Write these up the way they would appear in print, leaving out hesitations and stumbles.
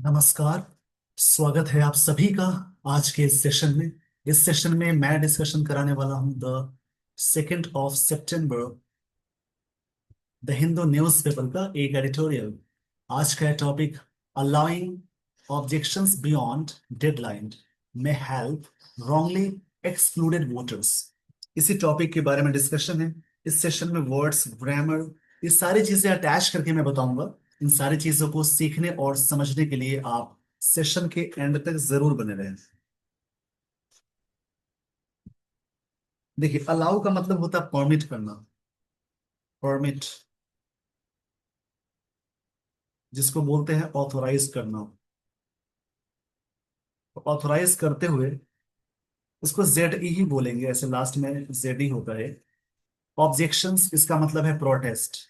नमस्कार। स्वागत है आप सभी का आज के इस सेशन में। इस सेशन में मैं डिस्कशन कराने वाला हूं the 2 September the Hindu newspaper का एक एडिटोरियल। आज का topic allowing objections beyond deadline में हेल्प रॉन्गली एक्सक्लूडेड वोटर्स। इसी टॉपिक के बारे में डिस्कशन है। इस सेशन में वर्ड्स, ग्रामर, ये सारी चीजें अटैच करके मैं बताऊंगा। इन सारी चीजों को सीखने और समझने के लिए आप सेशन के एंड तक जरूर बने रहें। देखिए, अलाउ का मतलब होता है परमिट करना। परमिट, जिसको बोलते हैं ऑथोराइज करना। ऑथोराइज करते हुए इसको जेड ई ही बोलेंगे, ऐसे लास्ट में जेड ई होता है। ऑब्जेक्शंस, इसका मतलब है प्रोटेस्ट।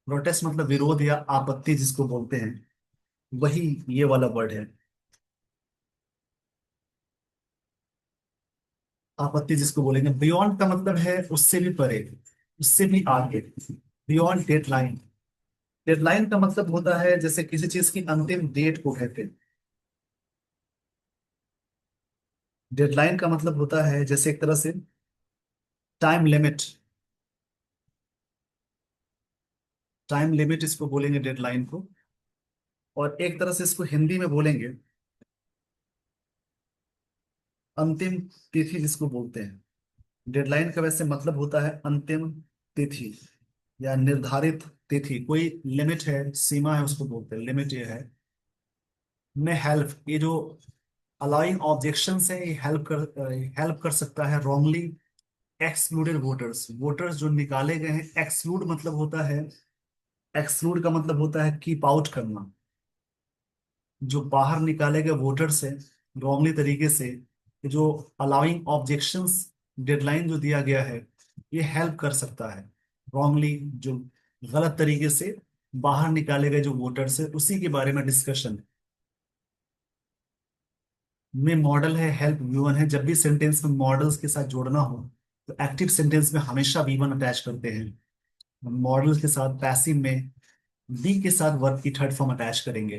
प्रोटेस्ट मतलब विरोध या आपत्ति जिसको बोलते हैं, वही ये वाला वर्ड है। आपत्ति जिसको बोलेंगे। बियॉन्ड का मतलब है उससे भी परे, उससे भी आगे। Beyond deadline. डेडलाइन का मतलब होता है जैसे किसी चीज की अंतिम डेट को कहते हैं। डेडलाइन का मतलब होता है जैसे एक तरह से टाइम लिमिट। टाइम लिमिट इसको बोलेंगे डेडलाइन को। और एक तरह से इसको हिंदी में बोलेंगे अंतिम तिथि जिसको बोलते हैं। डेडलाइन का वैसे मतलब होता है अंतिम तिथि या निर्धारित तिथि। कोई लिमिट है, सीमा है, उसको बोलते हैं, लिमिट ये है। में हेल्प, ये जो अलाउइंग ऑब्जेक्शंस है, ये हेल्प कर सकता है रॉन्गली एक्सक्लूडेड वोटर्स। वोटर्स जो निकाले गए हैं, एक्सक्लूड मतलब होता है, एक्सक्लूड का मतलब होता है कीप आउट करना। जो बाहर निकाले गए वोटर्स है रॉन्गली तरीके से, जो अलाउइंग ऑब्जेक्शंस डेडलाइन जो दिया गया है, ये हेल्प कर सकता है रॉन्गली, जो गलत तरीके से बाहर निकाले गए जो वोटर्स है, उसी के बारे में डिस्कशन में। मॉडल है हेल्प वी1 है। जब भी सेंटेंस में मॉडल्स के साथ जोड़ना हो तो एक्टिव सेंटेंस में हमेशा वी1 अटैच करते हैं। मॉडल के साथ पैसिव में बी के साथ वर्ब की थर्ड फॉर्म अटैच करेंगे।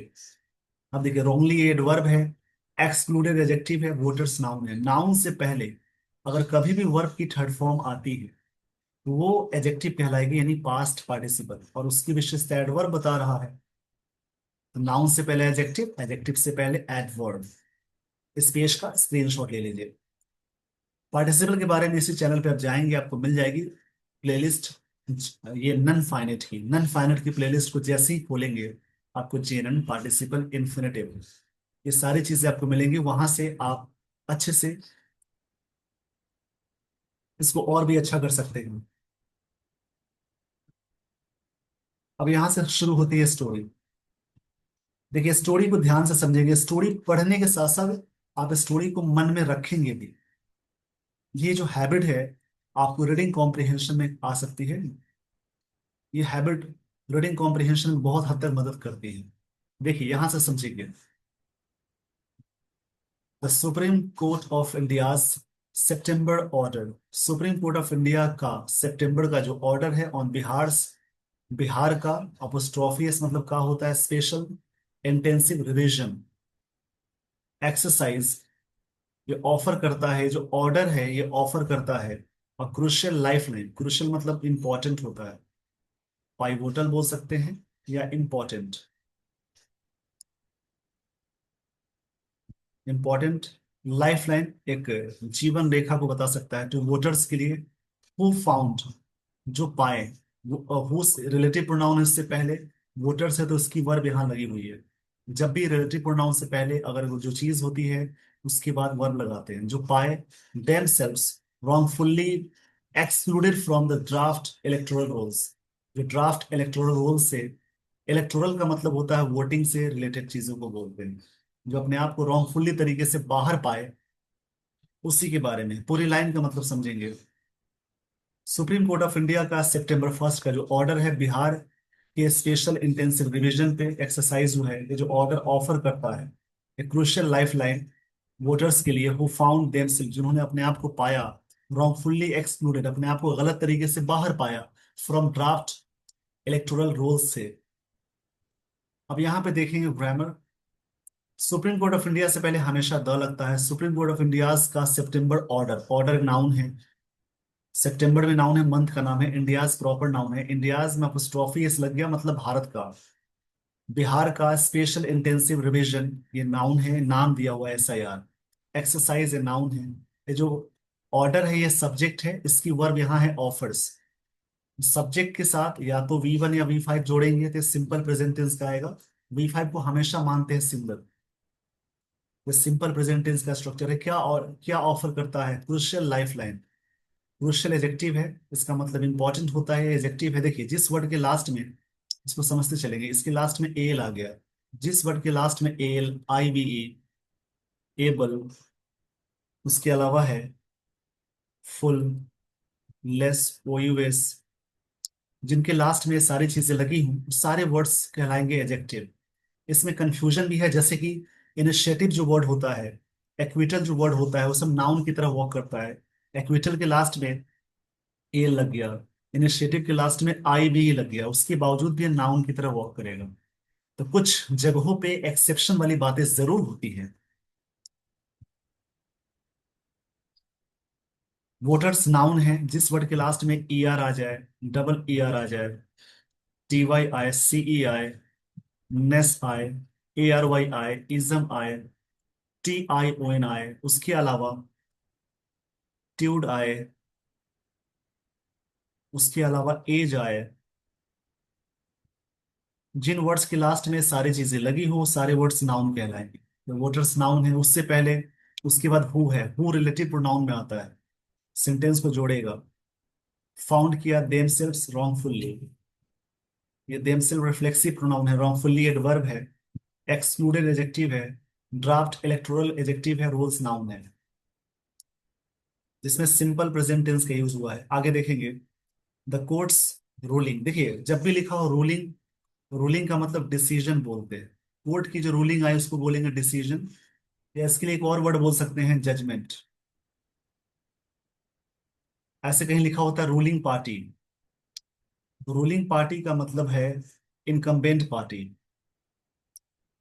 अब देखिए, रोंगली एडवर्ब है, एक्सक्लूडेड एडजेक्टिव है, वोटर्स नाउन है। नाउन से पहले अगर कभी भी वर्ब की थर्ड फॉर्म आती है तो वो एडजेक्टिव कहलाएगी, यानी पास्ट पार्टिसिपल, और उसकी विशेषता एडवर्ब बता रहा है। तो नाउन से पहले एडजेक्टिव, एडजेक्टिव से पहले एडवर्ब। इस पेज का स्क्रीनशॉट ले लीजिए। पार्टिसिपल के बारे में इसी चैनल पे आप जाएंगे, आपको मिल जाएगी प्लेलिस्ट। ये नन फाइनाइट की प्लेलिस्ट को जैसे ही खोलेंगे, आपको जेनन, पार्टिसिपल, इन्फिनेटिव, ये सारी चीजें आपको मिलेंगी। वहां से आप अच्छे से इसको और भी अच्छा कर सकते हैं। अब यहां से शुरू होती है स्टोरी। देखिए, स्टोरी को ध्यान से समझेंगे। स्टोरी पढ़ने के साथ साथ आप स्टोरी को मन में रखेंगे भी। ये जो हैबिट है आपको रीडिंग कॉम्प्रिहेंशन में आ सकती है। ये हैबिट रीडिंग कॉम्प्रिहेंशन में बहुत हद तक मदद करती है। देखिए, यहां से समझिए। The supreme court of India September order. Supreme court of India का सितंबर का जो ऑर्डर है ऑन बिहार, बिहार का अपोस्ट्रोफियस मतलब का होता है स्पेशल इंटेंसिव रिवीजन एक्सरसाइज, ये ऑफर करता है। जो ऑर्डर है ये ऑफर करता है और क्रुशियल लाइफ लाइन। क्रुशियल मतलब इंपॉर्टेंट होता है, पाइवोटल बोल सकते हैं या इंपॉर्टेंट। इंपॉर्टेंट लाइफ लाइन एक जीवन रेखा को बता सकता है टू वोटर्स के लिए। हु फाउंड, जो पाए। हु रिलेटिव प्रोनाउन इससे पहले, वोटर्स है तो उसकी वर्ब यहाँ लगी हुई है। जब भी रिलेटिव प्रोनाउन से पहले अगर वो जो चीज होती है उसके बाद वर्ब लगाते हैं। जो पाए themselves wrongfully excluded from the draft electoral rolls. जो ड्राफ्ट इलेक्टोरल रोल से, इलेक्टोरल का मतलब होता है वोटिंग से रिलेटेड चीजों को बोलते हैं। जो अपने आप को रॉन्गफुली तरीके से बाहर पाए, उसी के बारे में पूरी लाइन का मतलब समझेंगे। सुप्रीम कोर्ट ऑफ इंडिया का सितंबर 1 का जो ऑर्डर है बिहार के स्पेशल इंटेंसिव रिवीजन पे एक्सरसाइज जो है, ये जो ऑर्डर ऑफर करता है एक क्रूशियल लाइफ लाइन वोटर्स के लिए हु फाउंड देमसेल्फ, जिन्होंने अपने आप को पाया रॉन्गफुली एक्सक्लूडेड, अपने आप को गलत तरीके से बाहर पाया फ्रॉम ड्राफ्ट इलेक्टोरल रोल से। अब यहाँ पे देखेंगे grammar. Supreme court of India से पहले हमेशा द लगता है। सुप्रीम कोर्ट ऑफ इंडिया का सितंबर ऑर्डर, ऑर्डर नाउन है। सितंबर में नाउन है, मंथ का नाम है। इंडियाज प्रॉपर नाउन है। इंडियाज में अपोस्ट्रोफी एस लग गया, मतलब भारत का। बिहार का स्पेशल इंटेंसिव रिवीजन, ये नाउन है, नाम दिया हुआ है SIR। एक्सरसाइज ये नाउन है। ये जो ऑर्डर है ये सब्जेक्ट है, इसकी वर्ब यहाँ है ऑफर्स। सब्जेक्ट के साथ या तो V1 या V5 जोड़ेंगे तो सिंपल प्रेजेंट टेंस का आएगा। V5 को हमेशा मानते हैं सिंगल। ये सिंपल प्रेजेंट टेंस का स्ट्रक्चर है। क्या और क्या ऑफर करता है? Crucial life line. Crucial adjective है, इसका मतलब इंपॉर्टेंट होता है। एजेक्टिव है, देखिए जिस वर्ड के लास्ट में, इसको समझते चलेंगे, इसके लास्ट में एल आ गया। जिस वर्ड के लास्ट में एल, IVE, एबल, उसके अलावा है फुल, लेस, OUS, जिनके लास्ट में ये सारी चीजें लगी हूं, सारे वर्ड्स कहलाएंगे एजेक्टिव। इसमें कंफ्यूजन भी है, जैसे कि इनिशिएटिव जो वर्ड होता है, एक्विटल जो वर्ड होता है, वो सब नाउन की तरह वर्क करता है। एक्विटल के लास्ट में ए लग गया, इनिशिएटिव के लास्ट में IBE लग गया, उसके बावजूद भी ये नाउन की तरह वर्क करेगा। तो कुछ जगहों पे एक्सेप्शन वाली बातें जरूर होती हैं। वोटर्स नाउन है, जिस वर्ड के लास्ट में ER आ जाए, डबल ER आ जाए, TYICEI, नेस आए, ARYI, इज्म आए, TION आए, उसके अलावा ट्यूड आए, उसके अलावा एज आए। जिन वर्ड्स के लास्ट में सारी चीजें लगी हो, सारे वर्ड्स नाउन कहलाएंगे। तो वोटर्स नाउन है, उससे पहले, उसके बाद हु है। हु रिलेटिव प्रोनाउन में आता है, सेंटेंस को जोड़ेगा। फाउंड किया देमसेल्व्स रॉन्गफुली, ये देमसेल्फ रिफ्लेक्सिव प्रोनाउन है। रॉन्गफुली एडवर्ब है। एक्सक्लूडेड एडजेक्टिव है। ड्राफ्ट इलेक्टोरल एडजेक्टिव है। रोल्स नाउन है, जिसमें सिंपल प्रेजेंट टेंस का यूज हुआ है। आगे देखेंगे द कोर्ट्स रूलिंग। देखिए जब भी लिखा हो रूलिंग, रूलिंग का मतलब डिसीजन बोलते हैं। कोर्ट की जो रूलिंग आई उसको बोलेंगे डिसीजन, या इसके लिए एक और वर्ड बोल सकते हैं, जजमेंट। ऐसे कहीं लिखा होता है रूलिंग पार्टी, रूलिंग पार्टी का मतलब है इनकम्बेंट पार्टी।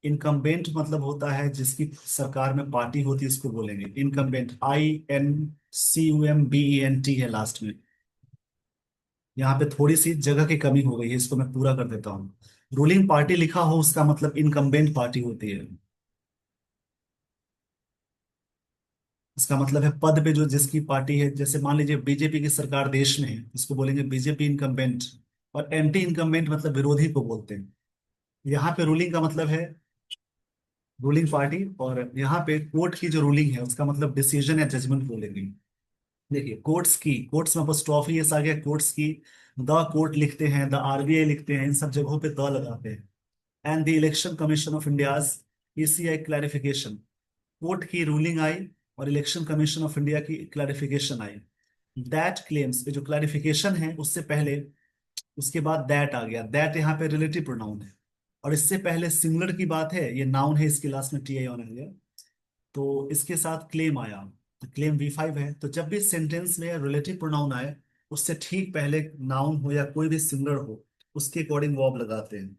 इनकम्बेंट मतलब होता है जिसकी सरकार में पार्टी होती है, इसको बोलेंगे इनकम्बेंट। INCUMBENT है लास्ट में। यहाँ पे थोड़ी सी जगह की कमी हो गई है, इसको मैं पूरा कर देता हूँ। रूलिंग पार्टी लिखा हो उसका मतलब इनकम्बेंट पार्टी होती है। इसका मतलब है पद पे जो जिसकी पार्टी है, जैसे मान लीजिए बीजेपी की सरकार देश में है, इसको बोलेंगे बीजेपी इनकम्बेंट। और एंटी इनकम्बेंट मतलब विरोधी को बोलते हैं। यहाँ पे रूलिंग का मतलब है रूलिंग पार्टी, और यहाँ पे कोर्ट की जो रूलिंग है उसका मतलब डिसीजन या जजमेंट बोलेंगे। देखिए कोर्ट्स की, कोर्ट्स में अपोस्ट्रोफी एस आ गया, कोर्ट्स की। द कोर्ट लिखते हैं, द RBI लिखते हैं, इन सब जगहों पे द लगाते हैं। And the election commission of India's, ECI clarification. Court की रूलिंग आई और इलेक्शन कमीशन ऑफ इंडिया की क्लैरिफिकेशन आई। दैट क्लेम्स, ये जो क्लैरिफिकेशन है उससे पहले, उसके बाद दैट आ गया। दैट यहाँ पे रिलेटिव प्रोनाउन है, और इससे पहले सिंगुलर की बात है, ये नाउन है, इसके लास्ट में TION आ गया। तो इसके साथ क्लेम आया, तो क्लेम V5 है। तो जब भी सेंटेंस में रिलेटिव प्रोनाउन आए, उससे ठीक पहले नाउन हो या कोई भी सिंगुलर हो, उसके अकॉर्डिंग वर्ब लगाते हैं।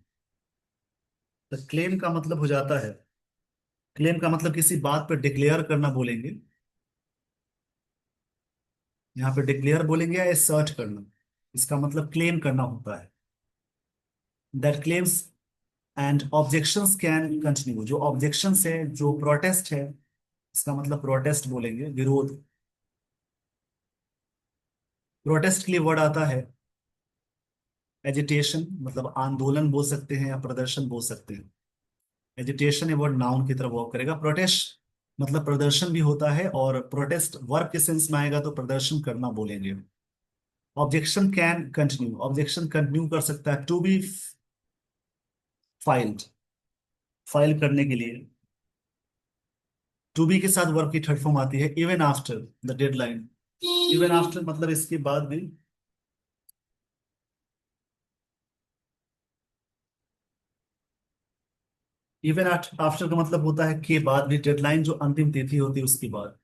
तो क्लेम का मतलब हो जाता है, क्लेम का मतलब किसी बात पर डिक्लेयर करना बोलेंगे। यहाँ पे डिक्लेयर बोलेंगे या असर्ट करना, इसका मतलब क्लेम करना होता है। That claims and objections can continue. जो ऑब्जेक्शंस है, जो प्रोटेस्ट है, इसका मतलब प्रोटेस्ट बोलेंगे, विरोध। प्रोटेस्ट के लिए वर्ड आता है एजिटेशन, मतलब आंदोलन बोल सकते हैं या प्रदर्शन बोल सकते हैं। एजिटेशन ये वर्ड नाउन की तरफ वर्क करेगा। प्रोटेस्ट मतलब प्रदर्शन भी होता है, और प्रोटेस्ट वर्ब के सेंस में आएगा तो प्रदर्शन करना बोलेंगे। Objection can continue, objection continue कर सकता है टू बी फाइल्ड, फाइल करने के लिए। टू बी के साथ वर्ब की थर्ड फॉर्म आती है even after the deadline. Even after मतलब इसके बाद भी। इवन आफ्टर का मतलब होता है के बाद भी, डेडलाइन जो अंतिम तिथि होती है उसके बाद।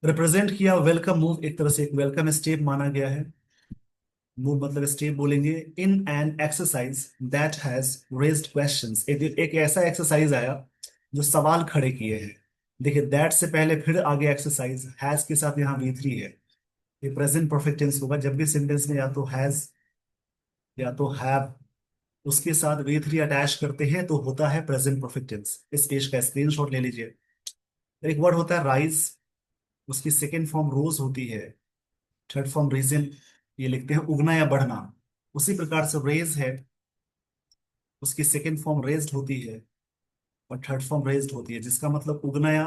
रिप्रेजेंट किया, वेलकम मूव, एक तरह से एक वेलकम स्टेप माना गया है। मूव मतलब स्टेप बोलेंगे। In an exercise that has raised questions, एक ऐसा एक्सरसाइज आया जो सवाल खड़े किए हैं। देखिए दैट से पहले फिर आगे एक्सरसाइज, हैज के साथ यहाँ V3 है। ये प्रेजेंट परफेक्ट टेंस होगा जब भी सेंटेंस में या तो हैज या तो हैव उसके साथ V3 अटैच करते हैं तो होता है प्रेजेंट परफेक्ट टेंस। इस पेज का स्क्रीनशॉट ले लीजिए। एक वर्ड होता है राइज, उसकी सेकेंड फॉर्म रोज होती है, थर्ड फॉर्म रीजन, ये लिखते हैं उगना या बढ़ना। उसी प्रकार से रेज है, उसकी सेकेंड फॉर्म रेज्ड होती है और थर्ड फॉर्म रेज्ड होती है, जिसका मतलब उगना या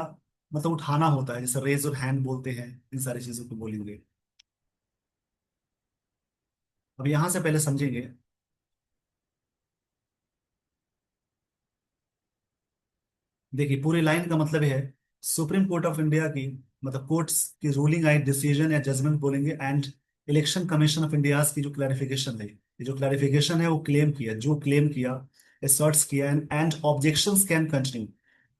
मतलब उठाना होता है, जैसे रेज और हैंड बोलते हैं, इन सारी चीजों को बोलेंगे। अब यहां से पहले समझेंगे। देखिए पूरी लाइन का मतलब है सुप्रीम कोर्ट ऑफ इंडिया की, मतलब कोर्ट्स की रूलिंग आई, डिसीजन या जजमेंट बोलेंगे, and election commission of India की जो क्लैरिफिकेशन है, ये जो क्लैरिफिकेशन है वो क्लेम किया, जो क्लेम किया, असर्ट्स किया, and objections can continue,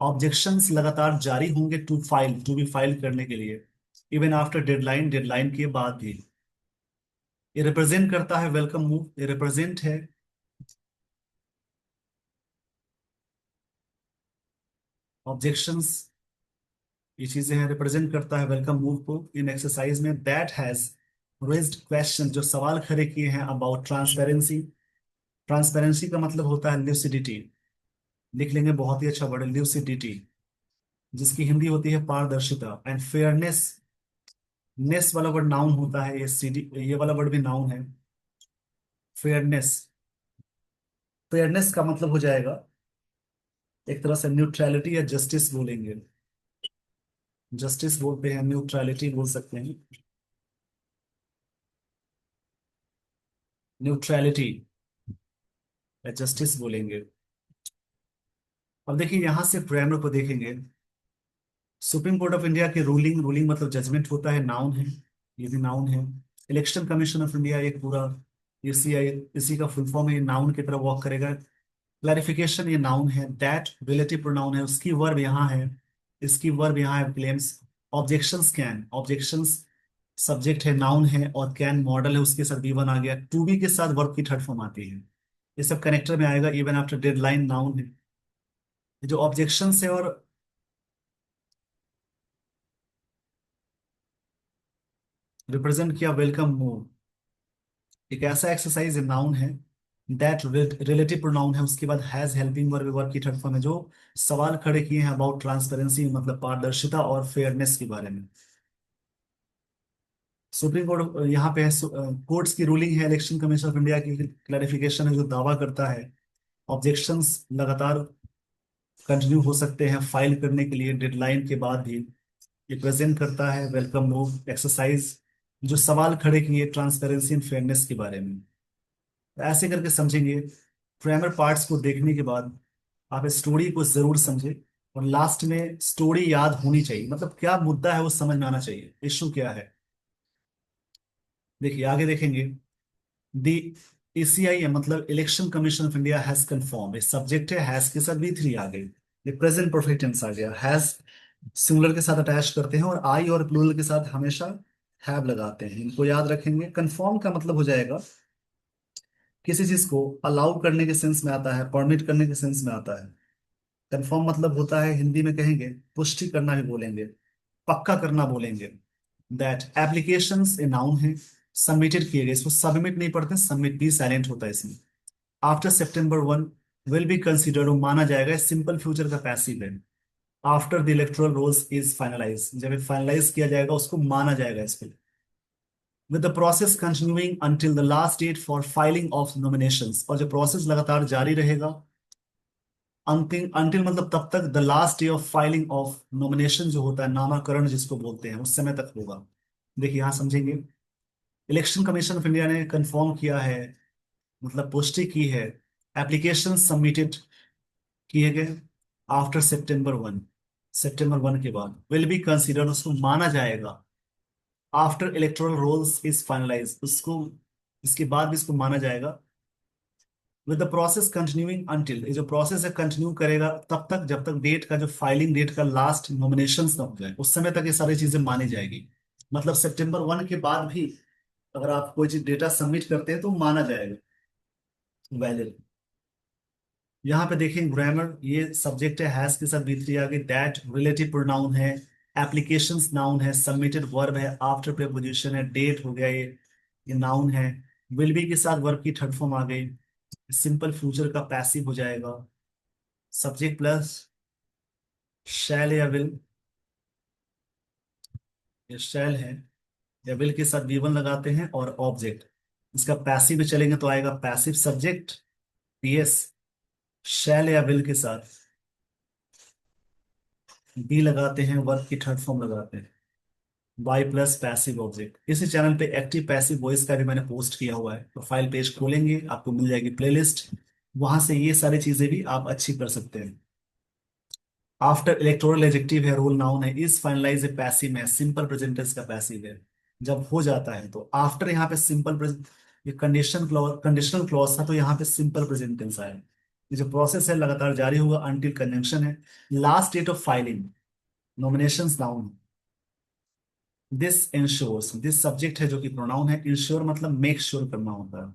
objections लगातार जारी होंगे to file, to be file करने के लिए, इवन आफ्टर डेडलाइन, डेडलाइन के बाद भी। ये रिप्रेजेंट करता है वेलकम मूव, ये रिप्रेजेंट है ऑब्जेक्शंस, ये चीजें हैं, रिप्रेजेंट करता है वेलकम मूव को इन एक्सरसाइज में। दैट हैज रेज्ड क्वेश्चन, जो सवाल खड़े किए हैं अबाउट ट्रांसपेरेंसी। ट्रांसपेरेंसी का मतलब होता है ल्यूसिडिटी, लिख लेंगे, बहुत ही अच्छा वर्ड है ल्यूसिडिटी, जिसकी हिंदी होती है पारदर्शिता। एंड फेयरनेस, नेस वाला वर्ड नाउन होता है, ये सीडी, ये वाला वर्ड भी नाउन है। फेयरनेस, फेयरनेस का मतलब हो जाएगा एक तरह से न्यूट्रलिटी या जस्टिस बोलेंगे, जस्टिस बोलते हैं, न्यूट्रलिटी बोल सकते हैं, न्यूट्रलिटी या जस्टिस बोलेंगे। अब देखिए यहां से ग्रामर को देखेंगे। सुप्रीम कोर्ट ऑफ इंडिया की रूलिंग, रूलिंग मतलब जजमेंट होता है, नाउन है, ये भी नाउन है। इलेक्शन कमीशन ऑफ इंडिया एक पूरा, इसी इसी का फुल फॉर्म है, ये नाउन की तरह वॉक करेगा। क्लैरिफिकेशन ये नाउन है। दैट रिलेटिव प्रोनाउन है, उसकी वर्ब यहाँ है, इसकी वर्ब यहाँ है claims. Objections can, objections subject है, नाउन है, और कैन मॉडल है, उसके साथ V1 आ गया, टू बी के साथ वर्ब की थर्ड फॉर्म आती है। ये सब कनेक्टर में आएगा। इवन आफ्टर डेडलाइन नाउन है। ये जो ऑब्जेक्शंस है और रिप्रेजेंट किया वेलकम मूव, एक ऐसा एक्सरसाइज नाउन है। दैट रिलेटिव प्रोनाउन है, उसके बाद हैज हेल्पिंग वर्ब, वर्ब की थर्ड फॉर्म है, जो सवाल खड़े किए हैं अबाउट ट्रांसपेरेंसी मतलब पारदर्शिता और फेयरनेस के बारे में। सुप्रीम कोर्ट यहाँ पे है, कोर्ट्स की रूलिंग है, इलेक्शन कमीशन ऑफ इंडिया की क्लैरिफिकेशन है जो दावा करता है ऑब्जेक्शंस लगातार कंटिन्यू हो सकते हैं फाइल करने के लिए डेडलाइन के बाद भी। ये प्रेजेंट करता है वेलकम मूव एक्सरसाइज, जो सवाल खड़े किए ट्रांसपेरेंसी एंड फेयरनेस के बारे में। तो ऐसे करके समझेंगे। प्राइमर पार्ट्स को देखने के बाद आप स्टोरी को जरूर समझे, और लास्ट में स्टोरी याद होनी चाहिए, मतलब क्या मुद्दा है वो समझ में आना चाहिए, इश्यू क्या है। देखिए आगे देखेंगे। दी ECI है मतलब election commission of India has confirm, इस सब्जेक्ट है, हैज के साथ V3 आ गई, ये प्रेजेंट परफेक्ट टेंस आ गया। हैज सिंगुलर के साथ अटैच करते हैं, और आई और प्लूरल के साथ हमेशा हैव लगाते हैं, इनको याद रखेंगे। कंफर्म का मतलब हो जाएगा किसी चीज को अलाउ करने के सेंस में आता है, परमिट करने के सेंस में आता है। कंफर्म मतलब होता है, हिंदी में कहेंगे पुष्टि करना भी बोलेंगे, पक्का करना बोलेंगे। दैट एप्लीकेशंस ए नाउन है, सबमिटेड किए गए, इसको सबमिट नहीं पढ़ते, सबमिट भी साइलेंट होता है इसमें। After September 1 will be considered, माना जाएगा, सिंपल फ्यूचर का पैसिव है। After the electoral rolls is finalise, जब फाइनलाइज किया जाएगा उसको माना जाएगा इस पे। With the process continuing until the last date for filing of nominations, और जो प्रोसेस लगातार जारी रहेगा अंतिम, अंटिल मतलब तब तक, the last day of filing of nomination जो होता है, नामाकरण जिसको बोलते हैं, उस समय तक होगा। देखिए यहां समझेंगे। इलेक्शन कमीशन ऑफ इंडिया ने कंफर्म किया है, मतलब पुष्टि की है, एप्लीकेशन सबमिटेड किए गए आफ्टर September 1, September 1 के बाद, विल बी कंसिडर्ड, उसको माना जाएगा। After electoral rolls is finalise, उसको इसके बाद भी इसको माना जाएगा। With the process continuing until, ये जो प्रोसेस है कंटिन्यू करेगा तब तक जब तक डेट का, जो फाइलिंग डेट का लास्ट नॉमिनेशन ना हो जाए, उस समय तक ये सारी चीजें मानी जाएगी। मतलब September 1 के बाद भी अगर आप कोई चीज डेटा सबमिट करते हैं तो माना जाएगा वैलिड। यहाँ पे देखें ग्रामर, ये सब्जेक्ट है, हैज के साथ बीतरी आगे, दैट रिलेटिव प्रोनाउन है, एप्लीकेशंस नाउन है, सबमिटेड वर्ब है, आफ्टर प्रीपोजिशन है, डेट हो गया ये नाउन है, विल बी के साथ वर्ब की थर्ड फॉर्म आ गई, सिंपल फ्यूचर का पैसिव हो जाएगा, सब्जेक्ट प्लस शैल या विल, ये शैल है या विल के साथ वी वन लगाते हैं और ऑब्जेक्ट, इसका पैसिव में चलेंगे तो आएगा पैसिव सब्जेक्ट, पीएस शैल या विल के साथ बी लगाते हैं, वर्ब की थर्ड फॉर्म लगाते हैं, वाई प्लस पैसिव ऑब्जेक्ट। इसी चैनल पे एक्टिव पैसिव वॉइस का भी मैंने पोस्ट किया हुआ है, प्रोफाइल पेज खोलेंगे आपको मिल जाएगी प्लेलिस्ट, वहां से ये सारी चीजें भी आप अच्छी कर सकते हैं। आफ्टर इलेक्टोरल एडजेक्टिव है, रोल नाउन है, इज फाइनलाइज ए पैसिव है, सिंपल प्रेजेंट टेंस का पैसिव है, जब हो जाता है तो आफ्टर यहाँ पे सिंपल प्रेजेंट, ये कंडीशनल क्लॉज था तो यहाँ पे सिंपल प्रेजेंट टेंस आया। ये जो प्रोसेस है लगातार जारी होगा अनटिल कंजंक्शन है। Last date of filing, nominations noun, this ensures, this subject है जो कि प्रोनाउन है, इंश्योर मतलब मेक श्योर करना होता है,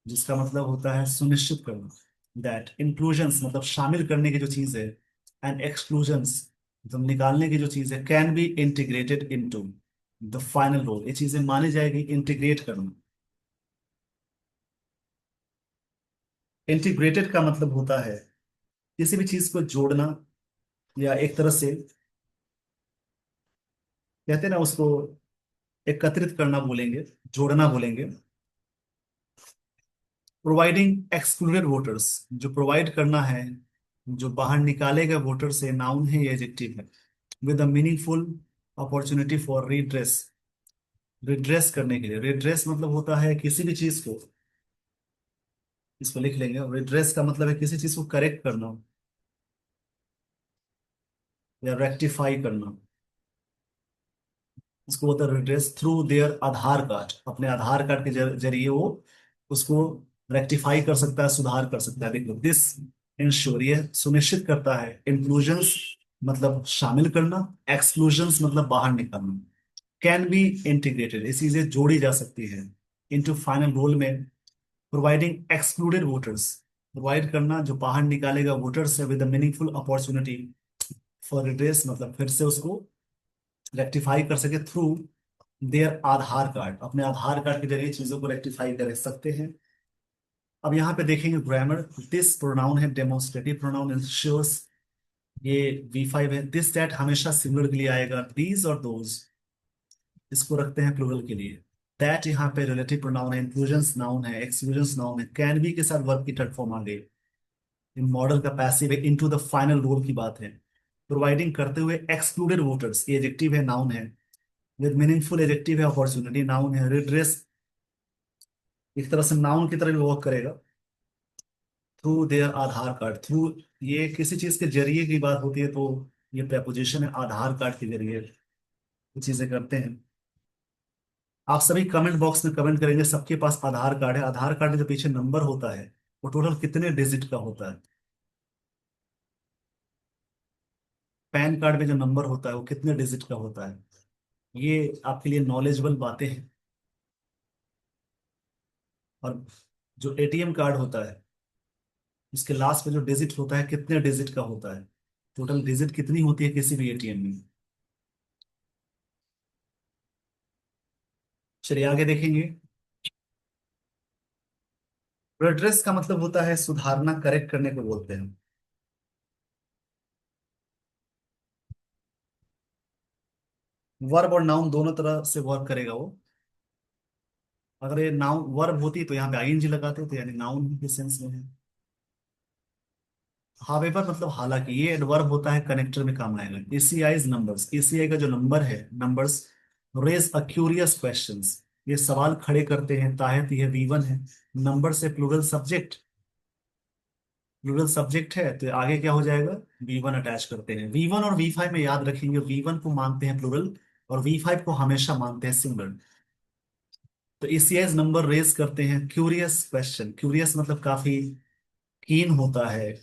जिसका मतलब होता है सुनिश्चित करना। दैट इंक्लूजन्स मतलब शामिल करने की जो चीज है, एंड एक्सक्लूजन्स मतलब निकालने की जो चीज है, can be integrated into the final roll, ये चीजें मानी जाएगी, इंटीग्रेट करना। इंटीग्रेटेड का मतलब होता है किसी भी चीज को जोड़ना, या एक तरह से कहते हैं ना उसको, एकत्रित करना बोलेंगे, जोड़ना बोलेंगे। प्रोवाइडिंग एक्सक्लूडेड वोटर्स, जो प्रोवाइड करना है, जो बाहर निकाले गए वोटर से, नाउन है या एडजेक्टिव है, with a meaningful opportunity for redress, redress करने के लिए, रिड्रेस मतलब होता है किसी भी चीज को, इसको लिख लेंगे, रिड्रेस का मतलब है किसी चीज को करेक्ट करना या रेक्टिफाई करना, इसको होता है redress through their Aadhaar card, अपने आधार कार्ड के जरिए वो उसको रेक्टिफाई कर सकता है, सुधार कर सकता है। देखो दिस इंश्योर, ये सुनिश्चित करता है, इंक्लूजन्स मतलब शामिल करना, एक्सक्लूजन्स मतलब बाहर निकालना, कैन बी इंटीग्रेटेड, ये चीजें जोड़ी जा सकती है इनटू फाइनल गोल में। प्रोवाइडिंग एक्सक्लूडेड वोटर्स, प्रोवाइड करना जो बाहर निकालेगा वोटर्स है, with meaningful opportunity for redress मतलब फिर से उसको रेक्टिफाई कर सके थ्रू देयर आधार कार्ड, अपने आधार कार्ड के जरिए चीजों को रेक्टिफाई कर सकते हैं। अब यहाँ पे देखेंगे ग्रामर, दिस प्रोनाउन है डेमोन्स्ट्रेटिव प्रोनाउन, इंश्योर्स, ये V5 है, दिस दैट हमेशा सिंगुलर के लिए आएगा, दीज और दोज इसको रखते हैं प्लूरल के लिए। दैट यहाँ पे रिलेटिव प्रोनाउन है, इंक्लूजन्स नाउन है, एक्सक्लूजन्स नाउन है, कैन बी के साथ वर्ब की थर्ड फॉर्म आ गई, मॉडल का पैसिव है, इनटू द फाइनल रोल की बात है। प्रोवाइडिंग करते हुए एक्सक्लूडेड वोटर्स, ये एडजेक्टिव है नाउन है, विद मीनिंगफुल एडजेक्टिव है, अपॉर्चुनिटी नाउन है, रिड्रेस एक तरह से नाउन की तरह भी वर्क करेगा, through their Aadhaar card, through ये किसी चीज के जरिए की बात होती है तो ये preposition है, आधार कार्ड के जरिए ये चीजें करते हैं। आप सभी कमेंट बॉक्स में कमेंट करेंगे, सबके पास आधार कार्ड है, आधार कार्ड में जो पीछे नंबर होता है वो टोटल कितने डिजिट का होता है, पैन कार्ड में जो नंबर होता है वो कितने डिजिट का होता है, ये आपके लिए नॉलेजेबल बातें हैं। और जो एटीएम कार्ड होता है उसके लास्ट में जो डिजिट होता है कितने डिजिट का होता है, टोटल डिजिट कितनी होती है किसी भी एटीएम में। चलिए आगे देखेंगे। रिड्रेस का मतलब होता है सुधारना, करेक्ट करने को बोलते हैं। वर्ब और नाउन दोनों तरह से वर्क करेगा वो। अगर ये नाउन वर्ब होती तो यहाँ पे आईएनजी लगाते तो यानी नाउन के सेंस में है। हावेवर मतलब हालांकि, ये एडवर्ब होता है, कनेक्टर में काम आएगा। एसीआईज नंबर्स, एसीआई का जो नंबर है, numbers raise a curious questions, ये सवाल खड़े करते हैं, ताहत यह V1 है, नंबर से प्लूरल सब्जेक्ट, प्लूरल सब्जेक्ट है तो आगे क्या हो जाएगा, V1 अटैच करते हैं। V1 और V5 में याद रखेंगे, V1 को मानते हैं प्लूरल और V5 को हमेशा मानते हैं सिंगुलर। तो एसीआईज नंबर रेज करते हैं क्यूरियस क्वेश्चन, क्यूरियस मतलब काफी कीन होता है,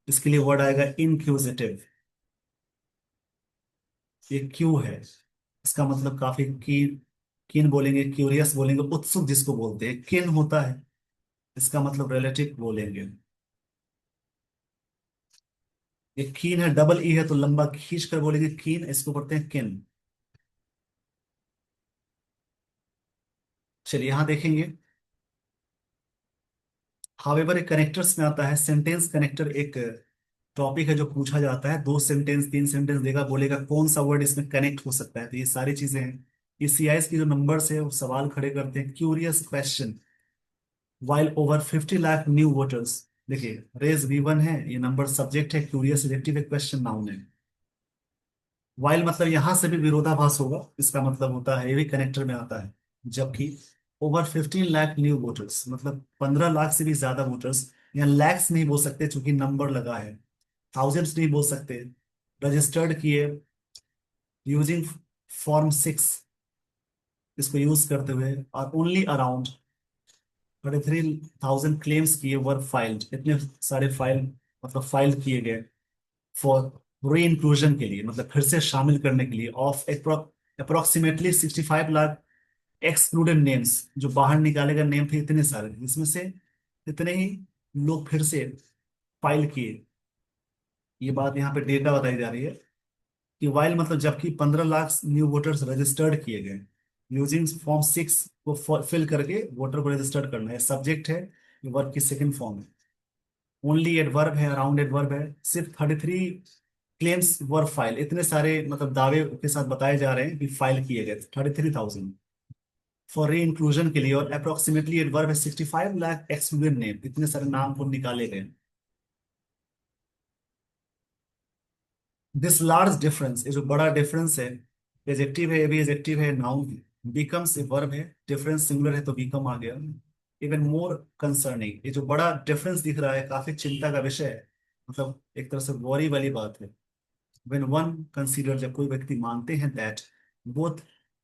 इसके लिए वर्ड आएगा इनक्यूजिटिव, ये क्यू है, इसका मतलब काफी की किन बोलेंगे, क्यूरियस बोलेंगे, उत्सुक जिसको बोलते हैं, किन होता है इसका मतलब रिलेटिव बोलेंगे। ये कीन है, डबल ई है तो लंबा खींच कर बोलेंगे कीन, इसको पढ़ते हैं किन। चलिए यहां देखेंगे, हावेवर एक कनेक्टर्स में आता है। सेंटेंस कनेक्टर एक टॉपिक है जो पूछा जाता है, दो सेंटेंस तीन सेंटेंस देगा, बोलेगा कौन सा वर्ड इसमें कनेक्ट हो सकता है, तो ये सारी चीजें हैं। ये सीआईएस की जो नंबर्स है वो सवाल खड़े करते हैं। Curious question while over 50 lakh new voters. देखिए रेज V1 है, ये नंबर सब्जेक्ट है, क्यूरियस एडजेक्टिव है, क्वेश्चन नाउन है। वाइल मतलब यहां से भी विरोधाभास होगा, इसका मतलब होता है, ये भी कनेक्टर में आता है। जबकि ओवर 15 लाख न्यू वोटर्स मतलब 15 लाख से भी ज्यादा वोटर्स, यहाँ लैक्स नहीं बोल सकते चूंकि नंबर लगा है, थाउजेंड्स नहीं बोल सकते। रजिस्टर्ड किए यूजिंग फॉर्म 6, इसको यूज करते हुए, और ओनली अराउंड 33,000 क्लेम्स किए वर फाइल्ड, इतने सारे फाइल मतलब फाइल किए गए फॉर री इंक्लूजन के लिए, मतलब फिर से शामिल करने के लिए, of approximately 65 lakh excluded names, जो बाहर निकाले गए नेम थे इतने सारे, इसमें से इतने ही लोग फिर से फाइल किए। ये बात यहाँ पे डेटा बताई जा रही है कि वाइल मतलब जबकि 15 लाख न्यू वोटर्स रजिस्टर्ड किए गए, यूजिंग फॉर्म 6 को फिल करके वोटर को रजिस्टर्ड करना है, सब्जेक्ट है, वर्ब की सेकंड फॉर्म है। ओनली एडवर्ब है, अराउंड एडवर्ब है, सिर्फ 33 क्लेम्स वर फाइल, इतने सारे मतलब दावे के साथ बताए जा रहे हैं कि फाइल किए गए 33,000 फॉर री इंक्लूजन के लिए, और अप्रोक्सीमेटली एडवर्ब है 65 लाख एक्सक्लूडेड नेम, इतने सारे नाम को निकाले गए। दिस लार्ज डिफरेंस, ये जो बड़ा डिफरेंस है, एजेक्टिव है, ये भी एजेक्टिव है, नाउन है, बिकम्स ए वर्ब है, डिफरेंस सिंगुलर है तो बिकम आ गया। इवन मोर कंसर्निंग, ये जो बड़ा डिफरेंस दिख रहा है काफी चिंता का विषय है, मतलब एक तरह से वॉरी वाली बात है। व्हेन वन कंसीडर, जब कोई व्यक्ति मानते हैं that both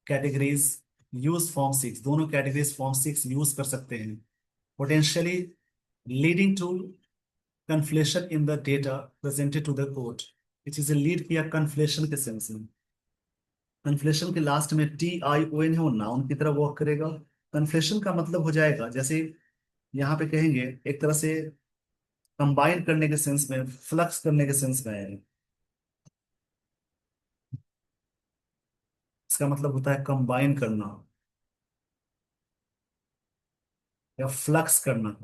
categories use form 6, दोनों कैटेगरीज फॉर्म 6 यूज कर सकते हैं, potentially leading to conflation in the data presented to the court। ये चीजें लीड किया कन्फ्लेशन के सेंस में। कन्फ्लेशन के लास्ट में TION है, वो नाउन की तरह वर्क करेगा। कन्फ्लेशन का मतलब हो जाएगा, जैसे यहाँ पे कहेंगे एक तरह से कंबाइन करने के सेंस में, फ्लक्स करने के सेंस में आएगा। इसका मतलब होता है कंबाइन करना या फ्लक्स करना।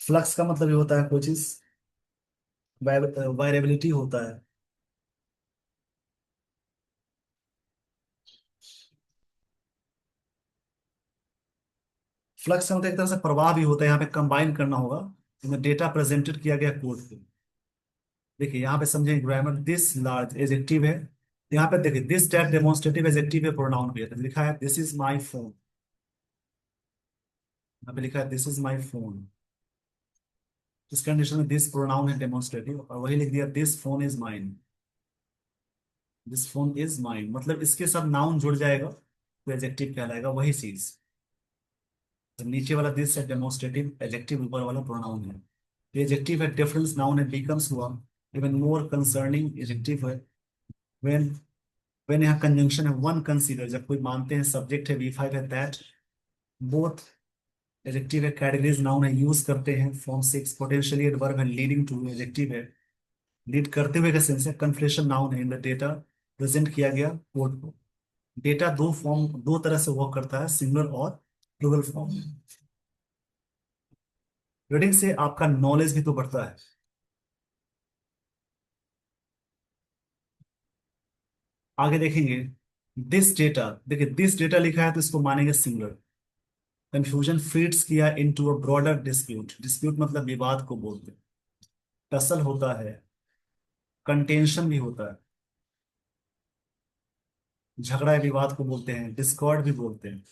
फ्लक्स का मतलब ये होता है कोई चीज वायरेबिलिटी होता है। फ्लक्स का मतलब एक तरह से प्रवाह भी होता है, यहाँ पे कंबाइन करना होगा, डेटा प्रेजेंटेड किया गया कोड को। देखिए यहाँ पे समझें ग्रामर, दिस लार्ज एजेक्टिव है, यहाँ पे देखिए दिस डैट डेमोन्स्ट्रेटिव एजेक्टिव है, प्रोनाउन भी है, तो लिखा है दिस इज माई फोन, यहाँ पे लिखा है दिस इज माई फोन, इस कंडीशन में दिस प्रोनाउन है डेमोन्स्ट्रेटिव, और वही लिख दिया this phone is mine, this phone is mine, मतलब इसके साथ नाउन जुड़ जाएगा तो एजेक्टिव कहलाएगा वही चीज। तो नीचे वाला दिस है डेमोन्स्ट्रेटिव एजेक्टिव, ऊपर वाला प्रोनाउन है। एजेक्टिव है डिफरेंस, नाउन है बिकम्स हुआ, इवन मोर कंसर्निंग एजेक्टिव है। व्हेन व्हेन यहाँ कंजंक्शन है, वन कंसीडर, जब कोई मानते हैं, सब्जेक्ट है V5 है, दैट बोथ एडजेक्टिव है, कैटेगरीज नाउन है, यूज करते हैं फॉर्म 6, पोटेंशियली एडवर्ब है, लीडिंग टू एडजेक्टिव है, लीड करते हुए का सेंस है, कन्फ्लेशन नाउन है, इन द डेटा प्रेजेंट किया गया कोड को। डेटा दो फॉर्म, दो तरह से वर्क करता है, सिंगुलर और प्लूरल फॉर्म। रीडिंग से आपका नॉलेज भी तो बढ़ता है। आगे देखेंगे, दिस डेटा, देखिए दिस डेटा लिखा है तो इसको मानेंगे सिंगुलर। कंफ्यूजन फीड्स किया into a broader dispute, dispute मतलब विवाद को बोलते हैं, टसल होता है, कंटेंशन भी होता है, झगड़ा या विवाद को बोलते हैं, डिस्कॉर्ड भी बोलते हैं।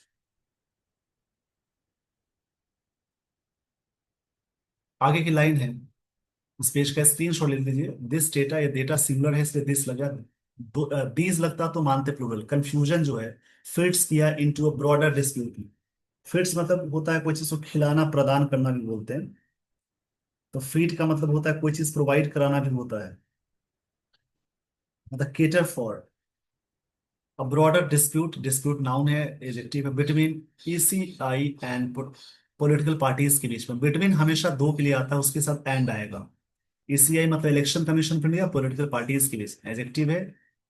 आगे की लाइन है, इस पेज का स्क्रीनशॉट ले लीजिए, दिस डेटा, ये डेटा सिंगुलर है इसलिए दिस लगा, दीज लगता तो मानते प्लूरल। कंफ्यूजन जो है फिट्स किया into a broader dispute, fits मतलब होता है कोई चीज को खिलाना प्रदान करना भी बोलते हैं, तो फीड का मतलब होता है कोई चीज प्रोवाइड कराना भी होता है। मतलब cater for a broader dispute, dispute noun है, एडजेक्टिव है, between ECI and political parties के बीच में। बिटवीन हमेशा दो के लिए आता है, उसके साथ एंड आएगा। ईसीआई मतलब election commission of India, political parties के बीच एडजेक्टिव है,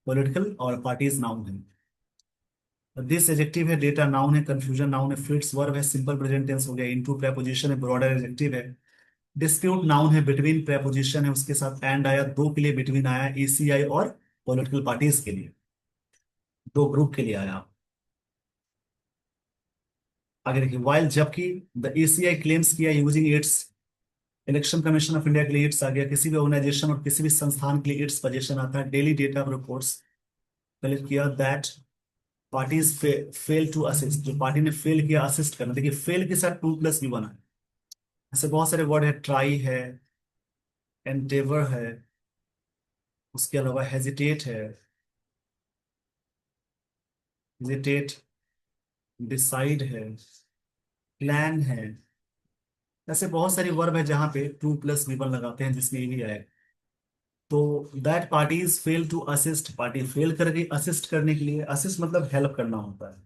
पॉलिटिकल, और पार्टीज नाउन है। दिस एडजेक्टिव है, डेटा नाउन है, कंफ्यूजन नाउन है, फिट्स वर्ब है, सिंपल प्रेजेंट टेंस हो गया, इनटू प्रेपोजिशन है, ब्रॉडर एडजेक्टिव है। डिस्प्यूट नाउन है, बिटवीन प्रेपोजिशन है, उसके साथ एंड आया, दो के लिए बिटवीन आया, ईसीआई और पॉलिटिकल पार्टीज के लिए, दो ग्रुप के लिए आया। आगे देखिए, वाइल जबकि द ईसीआई क्लेम्स किया using its, election commission of India के लिए इट्स आ गया, किसी भी ऑर्गेनाइजेशन और किसी भी संस्थान के लिए इट्स पोजीशन आता है, डेली डेटा रिपोर्ट्स कलेक्ट किया, that parties fail to assist, जो पार्टी ने फेल किया असिस्ट करना। देखिए फेल के साथ टू प्लस भी बना है, ऐसे बहुत सारे वर्ड है, ट्राई है, एंडेवर है, उसके अलावा हेजिटेट है, हेजिटेट, डिसाइड है, प्लान है। ऐसे बहुत सारी वर्ब है जहां पे टू प्लस भी वन लगाते हैं, जिसमें ये भी आए। तो that parties fail to assist, party fail कर गई असिस्ट करने के लिए। असिस्ट मतलब हेल्प करना होता है,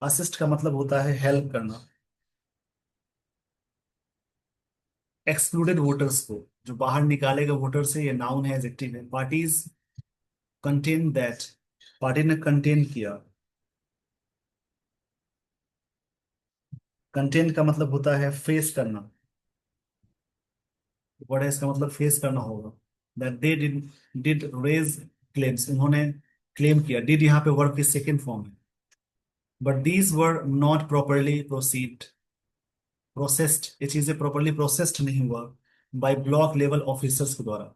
असिस्ट का मतलब होता है हेल्प करना। एक्सक्लूडेड वोटर्स को, जो बाहर निकाले गए वोटर से, ये नाउन है, एडजेक्टिव है। पार्टीज कंटेन दैट, पार्टी ने कंटेन किया। कंटेन का मतलब होता है फेस करना, वर्ड है, इसका मतलब फेस करना होगा। That they did raise claims, उन्होंने क्लेम किया, डिड यहाँ पे वर्ब की सेकेंड फॉर्म है। But these were not properly proceed, processed, ये चीजें प्रॉपरली प्रोसेस्ड नहीं हुआ बाय ब्लॉक लेवल ऑफिसर्स के द्वारा,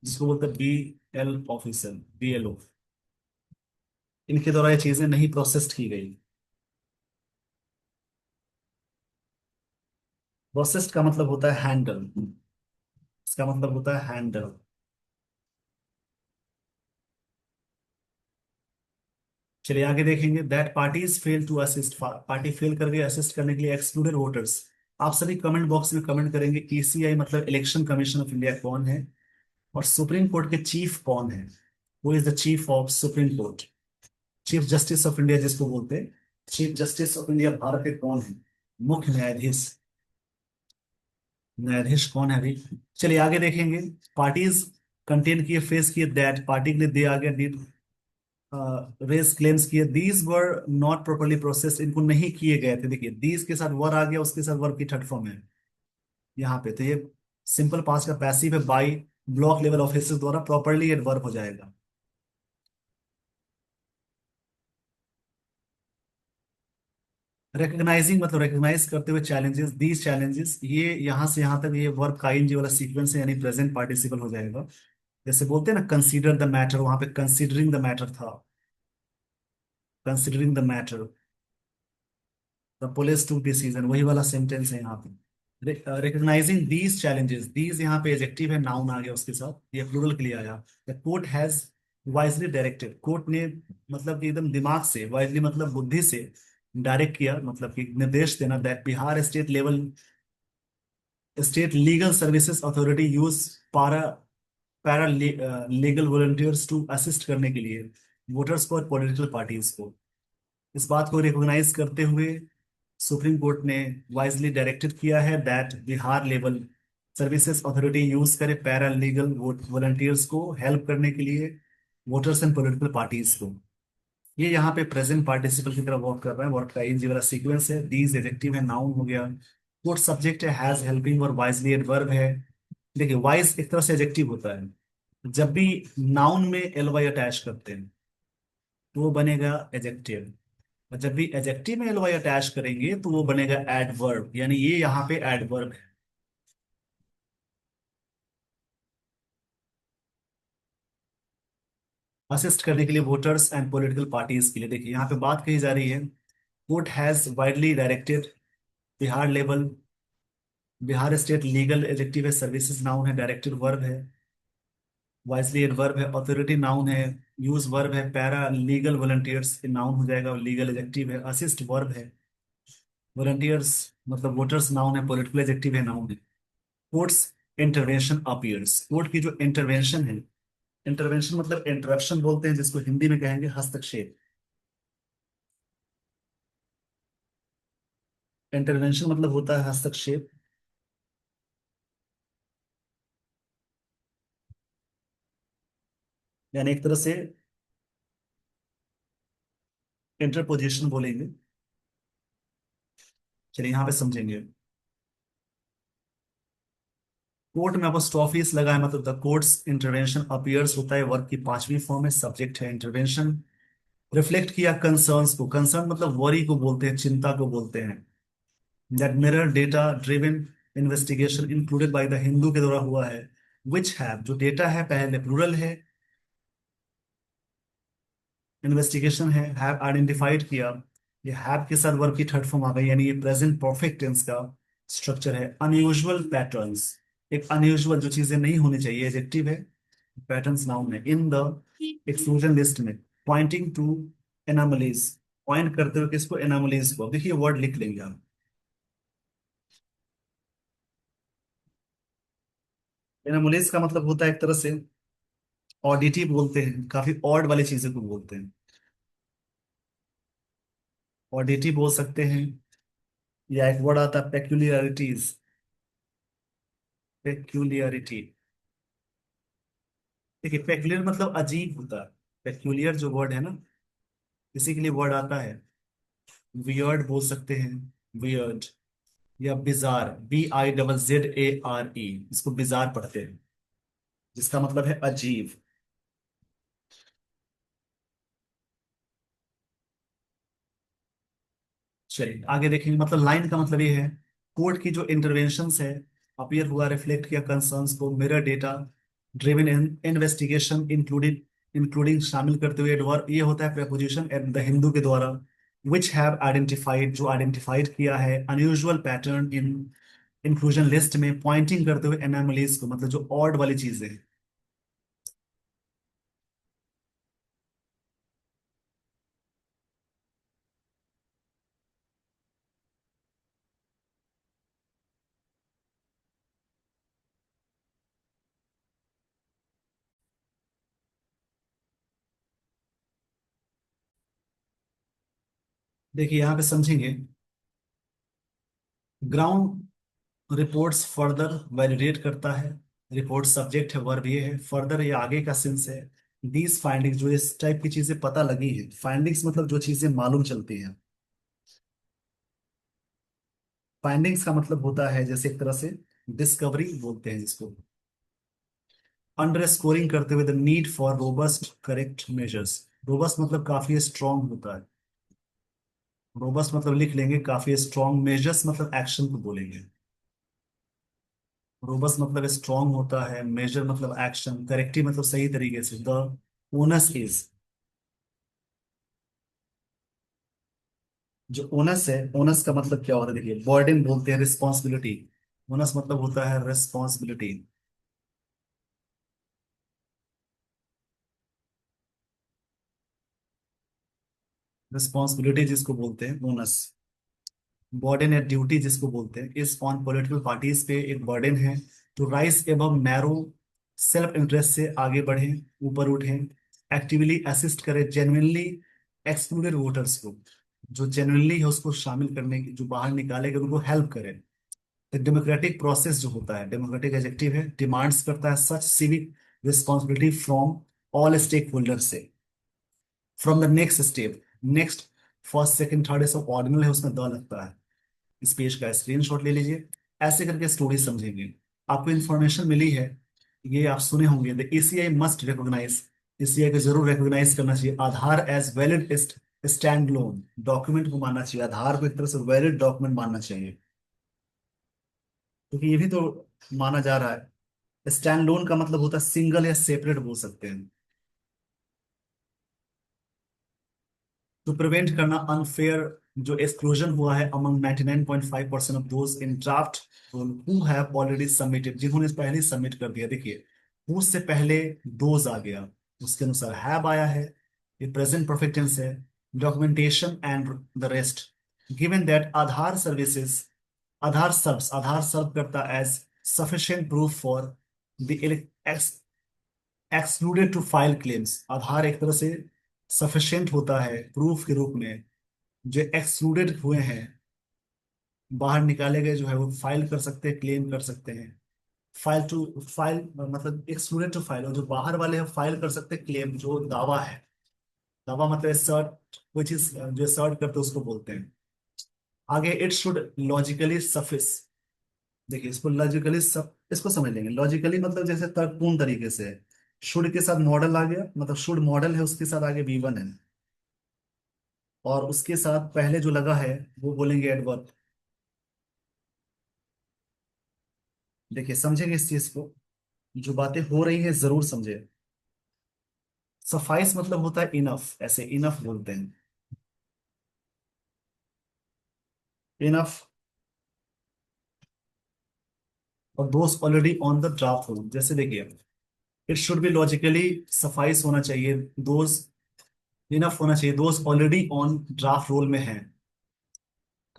जिसको बोलते हैं BL ऑफिसर, BLO, इनके द्वारा ये चीजें नहीं प्रोसेस्ड की गई। प्रोसेस्ड का मतलब होता है हैंडल, इसका मतलब होता है हैंडल। चलिए आगे देखेंगे, that parties fail to assist, party fail कर गई असिस्ट करने के लिए, एक्सक्लूडेड वोटर्स। आप सभी कमेंट बॉक्स में कमेंट करेंगे ईसीआई मतलब इलेक्शन कमीशन ऑफ इंडिया कौन है, और सुप्रीम कोर्ट के चीफ कौन है, वो is the chief of supreme court, chief justice of India जिसको बोलते हैं। Chief justice of India Bharat के कौन है, मुख्य न्यायाधीश, न्यायाधीश कौन है अभी। चलिए आगे देखेंगे, पार्टीज कंटेन किए, फेस किए, दैट पार्टी के लिए दे आ गया, डिड रेज क्लेम्स किए, these were not properly process, इनको नहीं किए गए थे। देखिए दीज के साथ वर आ गया, उसके साथ वर्ब की थर्ड फॉर्म है यहाँ पे, तो ये सिंपल पास्ट का पैसिव है, बाई ब्लॉक लेवल ऑफिसर्स द्वारा प्रॉपरली एड वर्ब हो जाएगा। रिकग्नाइजिंग मतलब रिकग्नाइज करते हुए, चैलेंजेस, दीज चैलेंजेस, ये यहां से यहां तक ये वर्ब का ing वाला सीक्वेंस है, यानी प्रेजेंट पार्टिसिपल हो जाएगा। जैसे बोलते हैं ना कंसीडर द मैटर, वहां पे कंसीडरिंग द मैटर था, considering the matter, the police to decision, वही वाला सेंटेंस है यहाँ पे। रिकग्नाइजिंग दीज चैलेंजेस, दीज यहाँ पे एडजेक्टिव है, नाउन आ गया उसके साथ, ये प्लूरल के लिए आया। The court has wisely directed, court ने मतलब कि एकदम दिमाग से, वाइजली मतलब बुद्धि से, डायरेक्ट किया मतलब कि निर्देश देना, that Bihar state level, state legal services authority use para paralegal volunteers to assist करने के लिए वोटर्स को और पॉलिटिकल पार्टीज को। इस बात को रिकॉग्नाइज करते हुए सुप्रीम कोर्ट ने वाइजली डायरेक्टेड किया है that Bihar level services authority use करे पैरा लीगल वॉलंटियर्स को हेल्प करने के लिए वोटर्स एंड पॉलिटिकल पार्टीज को। ये यहाँ पे प्रेजेंट पार्टिसिपल की तरह वर्क कर रहा है, वर्क का ing वाला सीक्वेंस है, दीज एडजेक्टिव है, नाउन हो गया, कोर्ट सब्जेक्ट है, हैज हेल्पिंग और वाइजली एडवर्ब है। देखिए वाइज एक तरह से एडजेक्टिव होता है, जब भी नाउन में ly अटैच करते हैं तो वो बनेगा एडजेक्टिव, और जब भी एडजेक्टिव में ly अटैच करेंगे तो वो बनेगा एडवर्ब, यानी ये यहाँ पे एडवर्ब है। असिस्ट करने के लिए वोटर्स एंड पॉलिटिकल पार्टीज के लिए, देखिए यहाँ पे बात कही जा रही है, court has widely directed, Bihar level, Bihar state legal adjective है, सर्विसेज नाउन है, डायरेक्टेड वर्ब है, वाइसली एडवर्ब है, अथॉरिटी नाउन है, यूज वर्ब है, पैरा लीगल वॉलंटियर्स नाउन हो जाएगा और लीगल एडजेक्टिव है, असिस्ट वर्ब है, वॉलंटियर्स मतलब वोटर्स नाउन है, पॉलिटिकल एडजेक्टिव है, नाउन है। कोर्ट्स इंटरवेंशन अपीयर्स, कोर्ट की जो इंटरवेंशन है, इंटरवेंशन मतलब इंटरप्शन बोलते हैं, जिसको हिंदी में कहेंगे हस्तक्षेप। इंटरवेंशन मतलब होता है हस्तक्षेप, यानी एक तरह से इंटरपोजिशन बोलेंगे। चलिए यहाँ पे समझेंगे। कोर्ट में अपोस्ट्रोफीज लगा है, मतलब द कोर्ट्स इंटरवेंशन अपीयर्स होता है, वर्क की पांचवी फॉर्म है, सब्जेक्ट है इंटरवेंशन। रिफ्लेक्ट किया कंसर्न्स को, कंसर्न मतलब वरी को बोलते हैं, चिंता को बोलते हैं। That mirror data driven investigation included by the Hindu के द्वारा हुआ है। विच हैव, जो डेटा है पहले प्लूरल है, इन्वेस्टिगेशन है, हैव आइडेंटिफाइड किया। ये हैव के साथ वर्ब की थर्ड फॉर्म आ गई, यानी ये प्रेजेंट परफेक्ट टेंस का स्ट्रक्चर है। अनयूजुअल पैटर्न्स, एक अनयूजुअल जो चीजें नहीं होनी चाहिए, एडजेक्टिव है। पैटर्न्स नाउन है। इन द एक्सक्लूजन लिस्ट में, पॉइंटिंग टू एनामलीज, पॉइंट करते हुए किसको, एनामलीज को। देखिए वर्ड लिख लेंगे आप। एनामलीज का मतलब होता है एक तरह से ऑडिटी बोलते हैं, काफी ऑड वाली चीजें को बोलते हैं, ऑडिटी बोल सकते हैं। या एक वर्ड आता है पेक्यूलियरिटीज, पेक्यूलियरिटी। देखिए पेक्यूलियर मतलब अजीब होता है, पेक्यूलियर जो वर्ड है ना, इसी के लिए वर्ड आता है। वियर्ड बोल सकते हैं, वियर्ड। या बिजार, BIZZARE, इसको बिजार पढ़ते हैं, जिसका मतलब है अजीब। चलिए आगे देखेंगे। मतलब लाइन का मतलब ये है, कोर्ट की जो इंटरवेंशंस है, अपीयर हुआ, रिफ्लेक्ट किया कंसर्न्स को, mirror data driven investigation including, including शामिल करते हुए एडवर्ब, ये होता है प्रेपोजिशन एट द हिंदू के द्वारा। विच हैव आइडेंटिफाइड, जो आइडेंटिफाइड किया है, unusual pattern in inclusion list में, पॉइंटिंग करते हुए एनामलीज को, मतलब जो ऑड वाली चीजें हैं। देखिए यहाँ पे समझेंगे। ग्राउंड रिपोर्ट्स फर्दर वैलिडेट करता है, रिपोर्ट सब्जेक्ट है, वर्ब ये है, फर्दर ये आगे का सेंस है। दीज फाइंडिंग्स, जो इस टाइप की चीजें पता लगी है, फाइंडिंग्स मतलब जो चीजें मालूम चलती हैं। फाइंडिंग्स का मतलब होता है जैसे एक तरह से डिस्कवरी बोलते हैं जिसको। अंडर स्कोरिंग करते हुए the need for robust correct measures, robust मतलब काफी स्ट्रांग होता है, रोबस्ट मतलब लिख लेंगे काफी स्ट्रांग, मेजर्स मतलब एक्शन को बोलेंगे। रोबस्ट मतलब स्ट्रांग होता है, मेजर मतलब एक्शन, करेक्टिव मतलब सही तरीके से। द ओनस इज, जो ओनस है, ओनस का मतलब क्या होता है, देखिए बर्डन बोलते हैं, रिस्पॉन्सिबिलिटी। ओनस मतलब होता है रिस्पॉन्सिबिलिटी, रिस्पॉन्सिबिलिटी जिसको बोलते हैं ओनस। बर्डन या ड्यूटी जिसको बोलते हैं, इज ऑन पॉलिटिकल पार्टीज पे एक बर्डन है, to rise above narrow self interest, से आगे बढ़े, ऊपर उठे, एक्टिवली असिस्ट करे जेन्युइनली एक्सक्लूडेड वोटर्स को, जो जेन्युइनली है उसको शामिल करने की, जो बाहर निकाले गए उनको हेल्प करे। डेमोक्रेटिक प्रोसेस जो होता है, डेमोक्रेटिक एडजेक्टिव है, डिमांड्स करता है such civic responsibility from all stakeholder से। From the next step, next, first second third, ये सब ऑर्डिनल है, उसमें द लगता है। इस पेज का स्क्रीनशॉट ले लीजिए। ऐसे करके स्टोरी समझेंगे। आपको इन्फॉर्मेशन मिली है, ये आप सुने होंगे, the ECI must recognise, ECI को जरूर रिकॉग्नाइज करना चाहिए Aadhaar as valid standalone document को मानना चाहिए, आधार को एक तरह से वैलिड डॉक्यूमेंट मानना चाहिए, क्योंकि ये भी तो माना जा रहा है। स्टैंड लोन का मतलब होता है सिंगल या सेपरेट बोल सकते हैं। टू प्रिवेंट करना अनफेयर, जो एक्सक्लूजन हुआ है among 99.5% of those in draft who have already submitted, जिन्होंने पहले सबमिट कर दिया। देखिए हु से पहले दोज आ गया, उसके अनुसार हैव आया है, ये प्रेजेंट परफेक्ट टेंस है। Documentation and the rest, given that Aadhaar services, Aadhaar serve करता as sufficient proof for the excluded to file claims. Aadhaar एक तरह से सफिशिएंट होता है प्रूफ के रूप में, जो एक्सक्लूडेड हुए हैं, बाहर निकाले गए जो है, वो फाइल कर सकते हैं, क्लेम कर सकते हैं। फाइल टू फाइल मतलब एक्सक्लूडेड टू फाइल, और जो बाहर वाले हैं फाइल कर सकते हैं क्लेम, जो दावा है। दावा मतलब सर्ट, कोई चीज जो सर्ट करते हैं उसको बोलते हैं। आगे इट शुड लॉजिकली सफिस। देखिए इसको लॉजिकली सब, इसको समझ लेंगे। लॉजिकली मतलब जैसे तर्कपूर्ण तरीके से है। शुड के साथ मॉडल आ गया, मतलब शुड मॉडल है, उसके साथ आगे वी वन है, और उसके साथ पहले जो लगा है वो बोलेंगे एडवर्ब। देखिए समझेंगे इस चीज को, जो बातें हो रही है जरूर समझे। सफाइस मतलब होता है इनफ, ऐसे इनफ बोलते हैं। इनफ, और दोस्त ऑलरेडी ऑन द ड्राफ्ट हो, जैसे देखिए it should be logically suffice होना चाहिए, दोस्त इनफ होना चाहिए, दोस्त ऑलरेडी ऑन ड्राफ्ट रोल में है।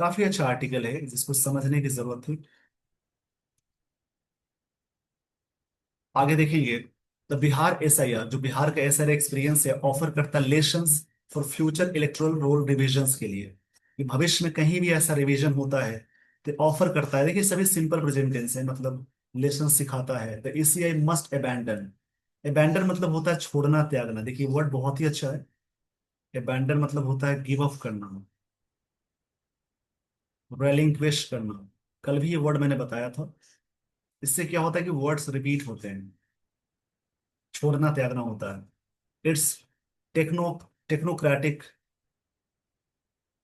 काफी अच्छा आर्टिकल है जिसको समझने की जरूरत थी। आगे देखेंगे, द बिहार एसआईआर, जो बिहार का एसआईआर एक्सपीरियंस है, ऑफर करता है lessons for future electoral roll revisions के लिए, कि भविष्य में कहीं भी ऐसा रिवीजन होता है तो ऑफर करता है। देखिए सभी सिंपल प्रेजेंट टेंस है, मतलब लेसन सिखाता है। The ECI must abandon. Abandon मतलब होता है छोड़ना, त्यागना। देखिए वर्ड बहुत ही अच्छा है। अबैंडन मतलब होता है गिव अप करना, रेलिंक्विश करना। कल भी ये वर्ड मैंने बताया था। इससे क्या होता है कि वर्ड्स रिपीट होते हैं। छोड़ना त्यागना होता है। इट्स टेक्नो टेक्नोक्रेटिक,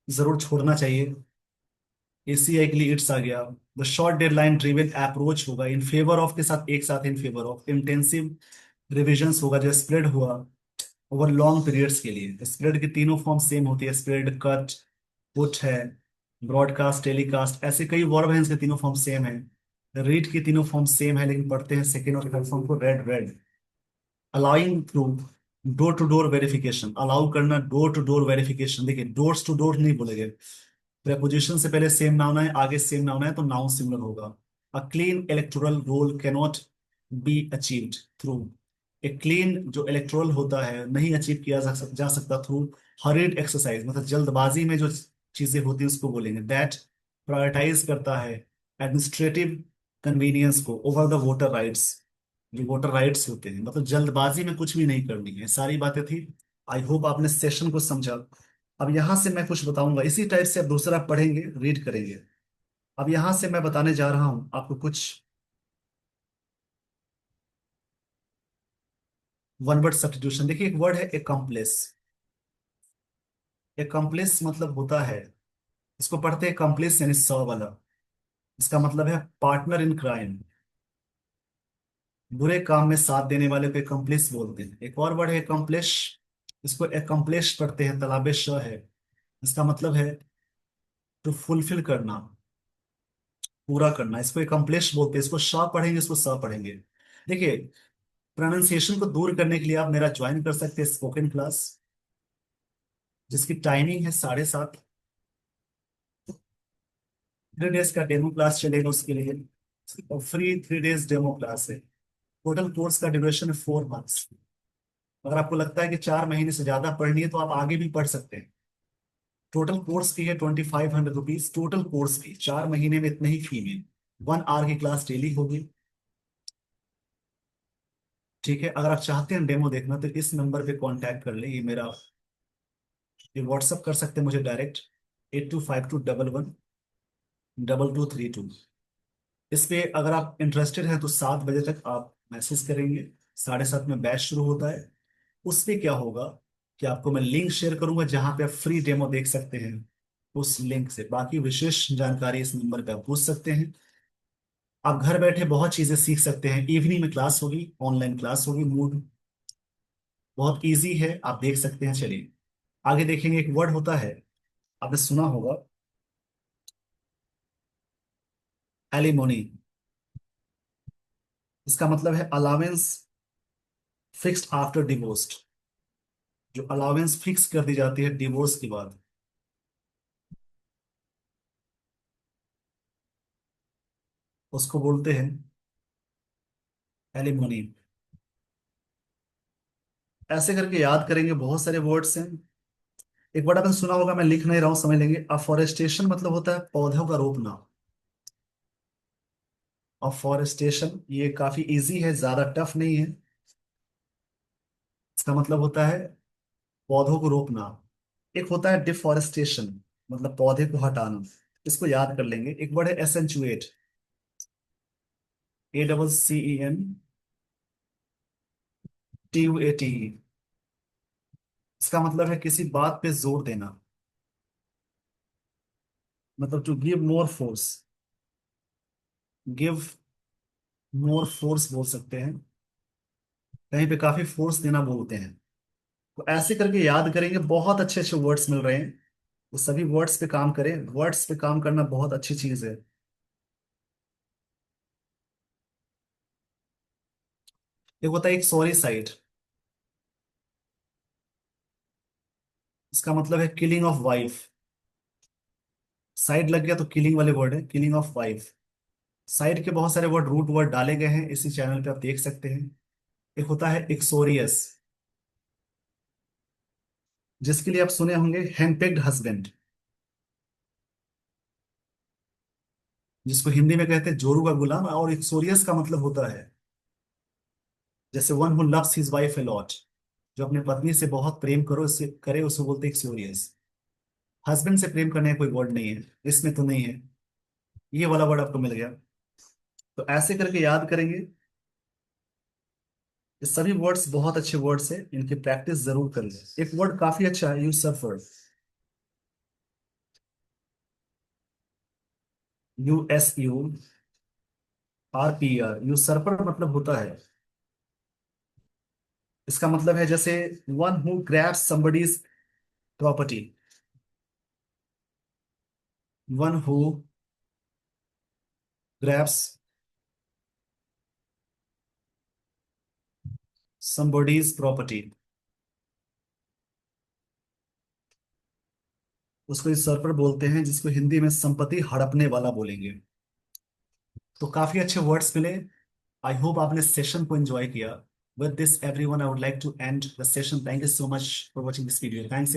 जरूर छोड़ना चाहिए। एसीआई के लिए इट्स आ गया। The short deadline driven approach होगा, इन फेवर ऑफ के साथ एक साथ, in favour of intensive revisions होगा, जो स्प्रेड हुआ ओवर लॉन्ग पीरियड्स के लिए। स्प्रेड की तीनों फॉर्म सेम होती है, स्प्रेड, कट, पुट है, ब्रॉडकास्ट, टेलीकास्ट, ऐसे कई वर्ब हैं, इसके तीनों फॉर्म सेम है। रीड की तीनों फॉर्म सेम है, लेकिन पढ़ते हैं सेकेंड और थर्ड फॉर्म को, read read. Allowing through door to door verification, allow करना डोर टू डोर वेरिफिकेशन। देखिए डोर्स टू डोर नहीं बोलेंगे, प्रेपोजिशन से पहले सेम नाउन है, आगे सेम नाउन है, तो नाउन सिंगुलर होगा। A clean electoral roll cannot be achieved through. एक क्लीन जो इलेक्टोरल होता है नहीं अचीव किया जा सकता थ्रू हरीड एक्सरसाइज, मतलब जल्दबाजी में जो चीजें होती है उसको बोलेंगे। दैट प्रायोरिटाइज करता है एडमिनिस्ट्रेटिव कन्वीनियंस को ओवर द वोटर राइट्स। जो वोटर राइट्स होते हैं, मतलब जल्दबाजी में कुछ भी नहीं करनी है, सारी बातें थी। आई होप आपने सेशन को समझा। अब यहां से मैं कुछ बताऊंगा, इसी टाइप से आप दूसरा पढ़ेंगे, रीड करेंगे। अब यहां से मैं बताने जा रहा हूं आपको कुछ वन वर्ड सब्स्टिट्यूशन। देखिए एक वर्ड है एकम्प्लेस। एकम्प्लेस मतलब होता है, इसको पढ़ते हैं कम्प्लेस यानी सौ वाला। इसका मतलब है पार्टनर इन क्राइम, बुरे काम में साथ देने वाले को एकम्प्लेस बोलते हैं। एक और वर्ड है एकम्प्लिश, इसको एकम्प्लिश पढ़ते हैं, तलाबे श है। इसका मतलब है टू फुलफिल करना, पूरा करना, इसको एकम्प्लिश बोलते हैं। इसको श पढ़ेंगे, इसको स पढ़ेंगे। देखिए प्रोनाउंसिएशन को दूर करने के लिए आप मेरा ज्वाइन कर सकते हैं स्पोकन क्लास, जिसकी टाइमिंग है 7:30। 3 डेज का डेमो क्लास चलेगा उसके लिए, और फ्री 3 डेज डेमो क्लास है। टोटल कोर्स का ड्यूरेशन है 4 मंथ्स। अगर आपको लगता है कि 4 महीने से ज्यादा पढ़नी है तो आप आगे भी पढ़ सकते हैं। टोटल कोर्स की है 2500 रुपीज, टोटल कोर्स की 4 महीने में इतने ही फी में 1 आवर की क्लास डेली होगी। ठीक है, अगर आप चाहते हैं डेमो देखना तो इस नंबर पे कांटेक्ट कर ले, ये मेरा, ये व्हाट्सअप कर सकते हैं मुझे डायरेक्ट, 8252112232। इस पे अगर आप इंटरेस्टेड हैं तो 7 बजे तक आप मैसेज करेंगे। 7:30 में बैच शुरू होता है। उस पे क्या होगा कि आपको मैं लिंक शेयर करूंगा जहां पे आप फ्री डेमो देख सकते हैं। उस लिंक से बाकी विशेष जानकारी इस नंबर पे आप पूछ सकते हैं। आप घर बैठे बहुत चीजें सीख सकते हैं। इवनिंग में क्लास होगी, ऑनलाइन क्लास होगी, मूड बहुत इजी है, आप देख सकते हैं। चलिए आगे देखेंगे। एक वर्ड होता है, आपने सुना होगा, एलिमोनी। इसका मतलब है अलावेंस फिक्स्ड आफ्टर डिवोर्स। जो अलावेंस फिक्स कर दी जाती है डिवोर्स के बाद, उसको बोलते हैं एलिमोनी। ऐसे करके याद करेंगे, बहुत सारे वर्ड्स हैं। एक वर्ड आपने सुना होगा, मैं लिख नहीं रहा हूं, समझ लेंगे। अफॉरेस्टेशन मतलब होता है पौधों का रोपना। अफॉरेस्टेशन ये काफी इजी है, ज्यादा टफ नहीं है। इसका मतलब होता है पौधों को रोपना। एक होता है डिफॉरेस्टेशन, मतलब पौधे को हटाना। इसको याद कर लेंगे। एक वर्ड है एसेंचुएट, ACCENTUATE। इसका मतलब है किसी बात पे जोर देना, मतलब to give more force. Give more force बोल सकते हैं, कहीं पे काफी फोर्स देना बोलते हैं। तो ऐसे करके याद करेंगे, बहुत अच्छे अच्छे वर्ड्स मिल रहे हैं। तो सभी वर्ड्स पे काम करें, वर्ड्स पे काम करना बहुत अच्छी चीज है। एक होता है एक सॉरी साइड। इसका मतलब है किलिंग ऑफ वाइफ। साइड लग गया तो किलिंग वाले वर्ड है, किलिंग ऑफ वाइफ। साइड के बहुत सारे वर्ड, रूट वर्ड डाले गए हैं इसी चैनल पे, आप देख सकते हैं। एक होता है एक्सोरियस, जिसके लिए आप सुने होंगे हैंडपिक्ड हस्बैंड, जिसको हिंदी में कहते हैं जोरू का गुलाम। और एक्सोरियस का मतलब होता है जैसे one who loves his wife a lot, जो अपनी पत्नी से बहुत प्रेम करो इससे करे, उसको बोलते हैं एक्सोरियस। हस्बैंड से प्रेम करने का कोई वर्ड नहीं है, इसमें तो नहीं है। ये वाला वर्ड आपको मिल गया। तो ऐसे करके याद करेंगे। ये सभी वर्ड्स बहुत अच्छे वर्ड्स हैं, इनकी प्रैक्टिस जरूर करें। एक वर्ड काफी अच्छा है, यू सफर। USURPER, यू सरपर मतलब होता है। इसका मतलब है जैसे one who grabs somebody's property. One who grabs somebody's property, उसको इस सरपर बोलते हैं, जिसको हिंदी में संपत्ति हड़पने वाला बोलेंगे। तो काफी अच्छे वर्ड्स मिले। आई होप आपने सेशन को एंजॉय किया। With this everyone, I would like to end the session. Thank you so much for watching this video. Thanks.